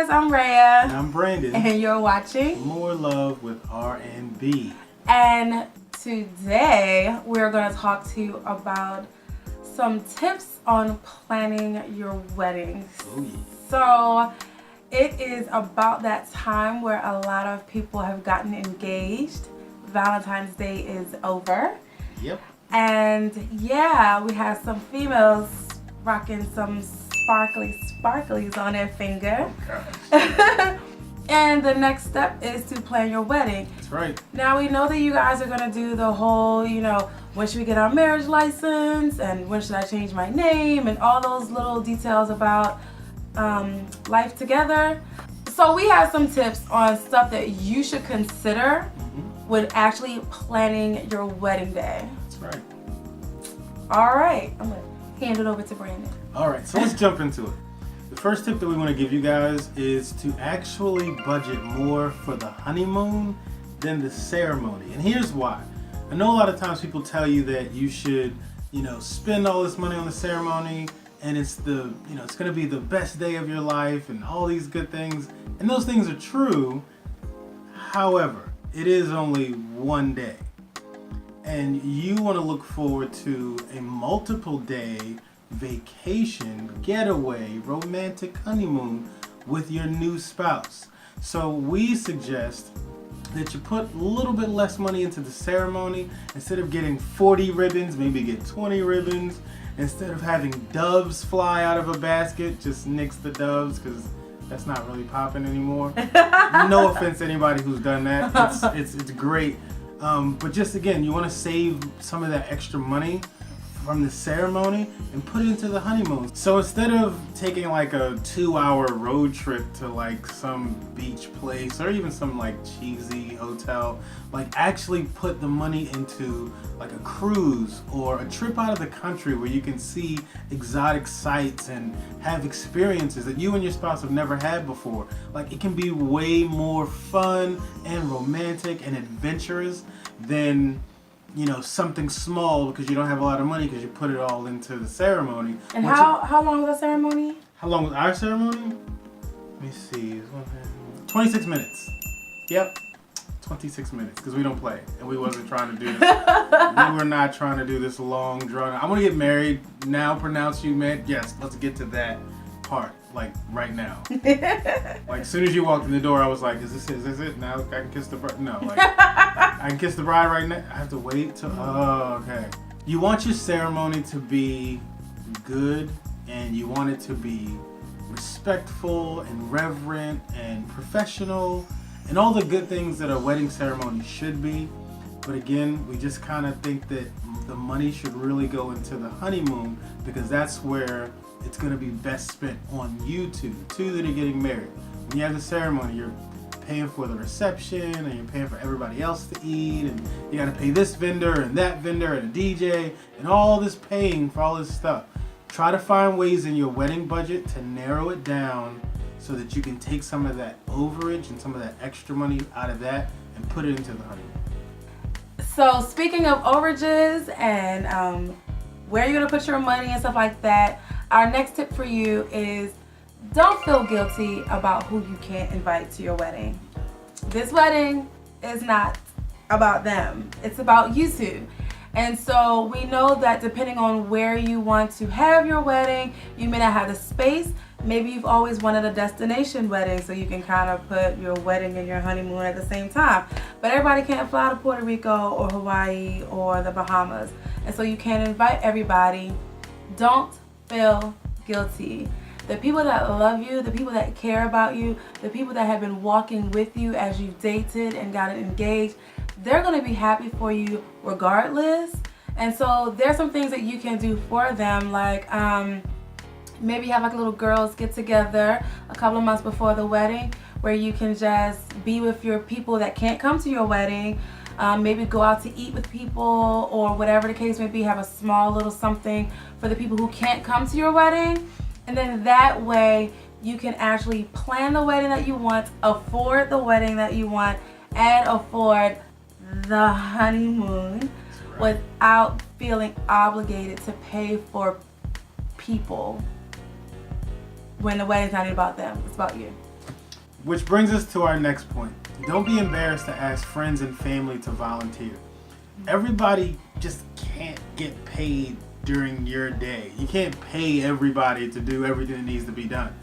guys, I'm Rhea. And I'm Brandon. And you're watching More Love with R&B. And today we're going to talk to you about some tips on planning your wedding. Oh, yeah. So it is about that time where a lot of people have gotten engaged. Valentine's Day is over. Yep. And yeah, we have some females rocking some sparklies on their finger. Oh, And the next step is to plan your wedding. that's right. Now we know that you guys are gonna do the whole, when should we get our marriage license and when should I change my name and all those little details about life together. So we have some tips on stuff that you should consider when actually planning your wedding day. That's right. All right, I'm gonna hand it over to Brandon. All right, so let's jump into it. The first tip that we want to give you guys is to actually budget more for the honeymoon than the ceremony. And here's why. I know a lot of times people tell you that you should, spend all this money on the ceremony and it's it's going to be the best day of your life and all these good things. And those things are true. However, it is only one day. And you want to look forward to a multiple day vacation, getaway, romantic honeymoon with your new spouse. So we suggest that you put a little bit less money into the ceremony. Instead of getting 40 ribbons, maybe get 20 ribbons. Instead of having doves fly out of a basket, just nix the doves because that's not really popping anymore. No offense to anybody who's done that. It's great. But just again, you want to save some of that extra money from the ceremony and put it into the honeymoon. So instead of taking like a 2-hour road trip to like some beach place or even some like cheesy hotel, like actually put the money into like a cruise or a trip out of the country where you can see exotic sights and have experiences that you and your spouse have never had before. Like it can be way more fun and romantic and adventurous than something small because you don't have a lot of money because you put it all into the ceremony. And how long was the ceremony? How long was our ceremony? Let me see. 26 minutes. Yep. 26 minutes because we don't play and we wasn't trying to do this. We were not trying to do this long drawn out. I want to get married now. Pronounce you man. Yes, let's get to that part like right now. Like as soon as you walked in the door, I was like, is this it? Now I can kiss the bride? No, like I can kiss the bride right now. I have to wait till. Oh, okay. You want your ceremony to be good, and you want it to be respectful and reverent and professional, and all the good things that a wedding ceremony should be. But again, we just kind of think that the money should really go into the honeymoon because that's where it's going to be best spent on you two that are getting married. When you have the ceremony, you're paying for the reception and you're paying for everybody else to eat and you got to pay this vendor and that vendor and a DJ and all this paying for all this stuff. Try to find ways in your wedding budget to narrow it down so that you can take some of that overage and some of that extra money out of that and put it into the honeymoon. So speaking of overages and where you're going to put your money and stuff like that, our next tip for you is don't feel guilty about who you can't invite to your wedding. This wedding is not about them. It's about you two. And so we know that depending on where you want to have your wedding, you may not have the space. Maybe you've always wanted a destination wedding so you can kind of put your wedding and your honeymoon at the same time. But everybody can't fly to Puerto Rico or Hawaii or the Bahamas. And so you can't invite everybody. Don't feel guilty. The people that love you, the people that care about you, the people that have been walking with you as you've dated and gotten engaged, they're going to be happy for you regardless. And so there's some things that you can do for them, like maybe have like a little girls get together a couple of months before the wedding where you can just be with your people that can't come to your wedding. Maybe go out to eat with people or whatever the case may be. Have a small little something for the people who can't come to your wedding. And then that way you can actually plan the wedding that you want, afford the wedding that you want, and afford the honeymoon without feeling obligated to pay for people when the wedding's not even about them. It's about you. Which brings us to our next point. Don't be embarrassed to ask friends and family to volunteer. Everybody just can't get paid during your day. You can't pay everybody to do everything that needs to be done.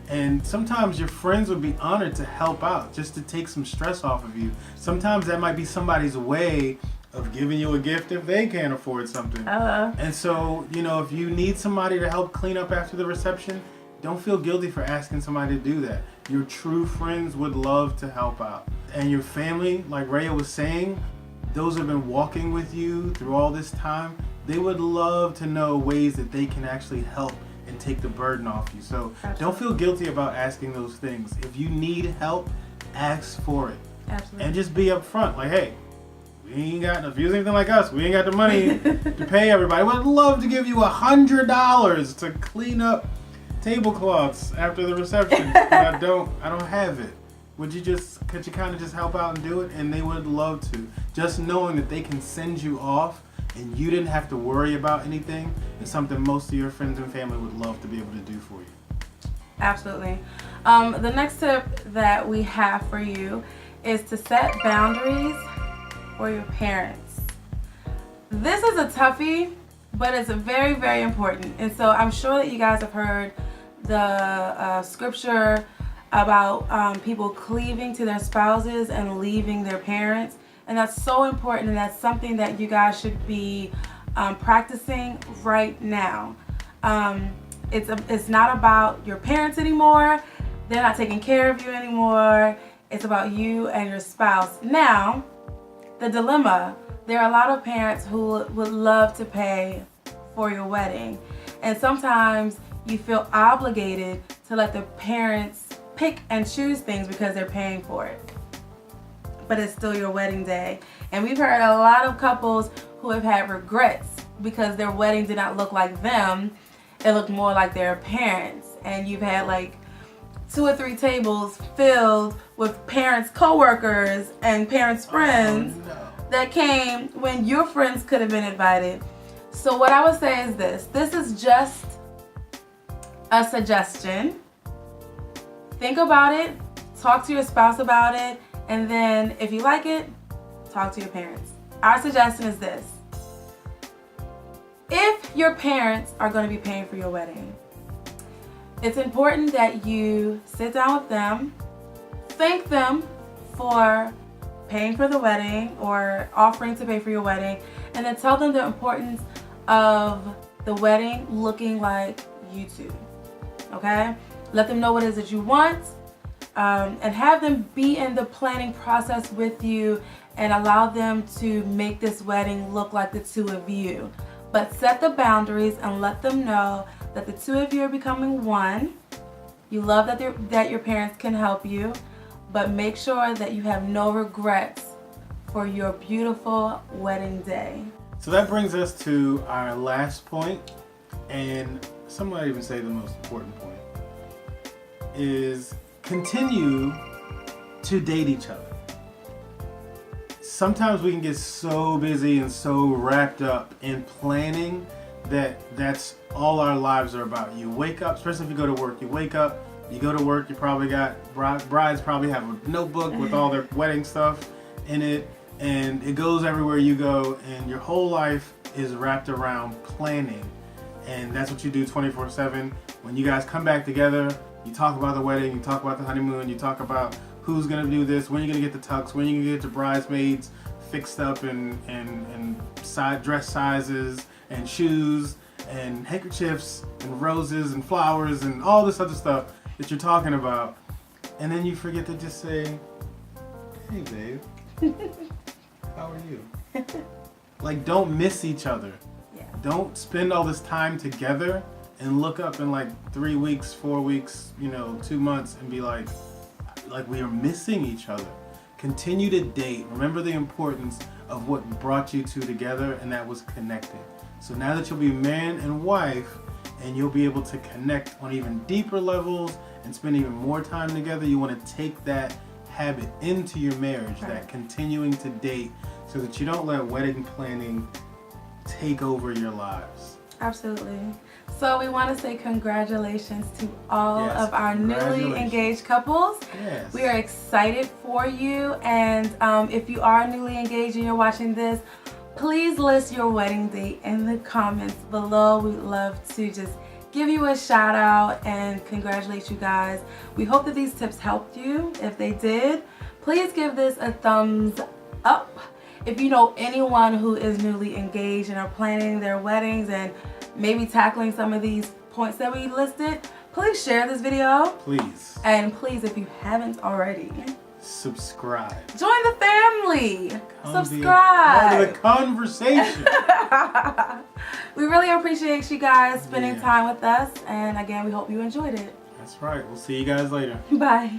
And sometimes your friends would be honored to help out, just to take some stress off of you. Sometimes that might be somebody's way of giving you a gift if they can't afford something. And so, if you need somebody to help clean up after the reception, don't feel guilty for asking somebody to do that. Your true friends would love to help out. And your family, like Rhea was saying, those who have been walking with you through all this time, they would love to know ways that they can actually help and take the burden off you. So don't feel guilty about asking those things. If you need help, ask for it. Absolutely. And just be upfront. Like, hey, we ain't got, if you're anything like us, we ain't got the money to pay everybody. We'd love to give you $100 to clean up tablecloths after the reception, but I don't have it. Could you kind of just help out and do it? And they would love to. Just knowing that they can send you off and you didn't have to worry about anything is something most of your friends and family would love to be able to do for you. Absolutely. The next tip that we have for you is to set boundaries for your parents. This is a toughie, but it's very, very important. And so I'm sure that you guys have heard the scripture about people cleaving to their spouses and leaving their parents. And that's so important, and that's something that you guys should be practicing right now. It's not about your parents anymore. They're not taking care of you anymore. It's about you and your spouse. Now, the dilemma. There are a lot of parents who would love to pay for your wedding. And sometimes you feel obligated to let the parents pick and choose things because they're paying for it. But it's still your wedding day. And we've heard a lot of couples who have had regrets because their wedding did not look like them. It looked more like their parents. And you've had like 2 or 3 tables filled with parents' coworkers and parents' friends that came when your friends could have been invited. So what I would say is this. This is just a suggestion. Think about it. Talk to your spouse about it. And then if you like it, talk to your parents. Our suggestion is this. If your parents are going to be paying for your wedding, it's important that you sit down with them, thank them for paying for the wedding or offering to pay for your wedding, and then tell them the importance of the wedding looking like you two. Okay? Let them know what it is that you want, and have them be in the planning process with you and allow them to make this wedding look like the two of you. But set the boundaries and let them know that the two of you are becoming one. You love that your parents can help you, but make sure that you have no regrets for your beautiful wedding day. So that brings us to our last point, and some might even say the most important point, is continue to date each other. Sometimes we can get so busy and so wrapped up in planning that that's all our lives are about. You wake up, especially if you go to work, you wake up, you go to work, you probably got, brides probably have a notebook with all their wedding stuff in it, and it goes everywhere you go, and your whole life is wrapped around planning. And that's what you do 24/7. When you guys come back together, you talk about the wedding, you talk about the honeymoon, you talk about who's gonna do this, when you're gonna get the tux, when you're gonna get your bridesmaids fixed up and dress sizes and shoes and handkerchiefs and roses and flowers and all this other stuff that you're talking about. And then you forget to just say, hey babe, how are you? Like, don't miss each other. Yeah. Don't spend all this time together and look up in like 3 weeks, 4 weeks, 2 months and be like we are missing each other. Continue to date. Remember the importance of what brought you two together, and that was connecting. So now that you'll be man and wife and you'll be able to connect on even deeper levels and spend even more time together, you want to take that habit into your marriage, that continuing to date, so that you don't let wedding planning take over your lives. Absolutely. So we want to say congratulations to all Yes, of our newly congratulations. engaged couples. Yes. We are excited for you, and if you are newly engaged and you're watching this, please list your wedding date in the comments below. We'd love to just give you a shout out and congratulate you guys. We hope that these tips helped you. If they did, please give this a thumbs up. If you know anyone who is newly engaged and are planning their weddings and maybe tackling some of these points that we listed, please share this video. Please. And please, if you haven't already, Subscribe. join the family. Come be a Subscribe. part of the conversation. We really appreciate you guys spending Yeah. time with us. And again, we hope you enjoyed it. That's right. We'll see you guys later. Bye.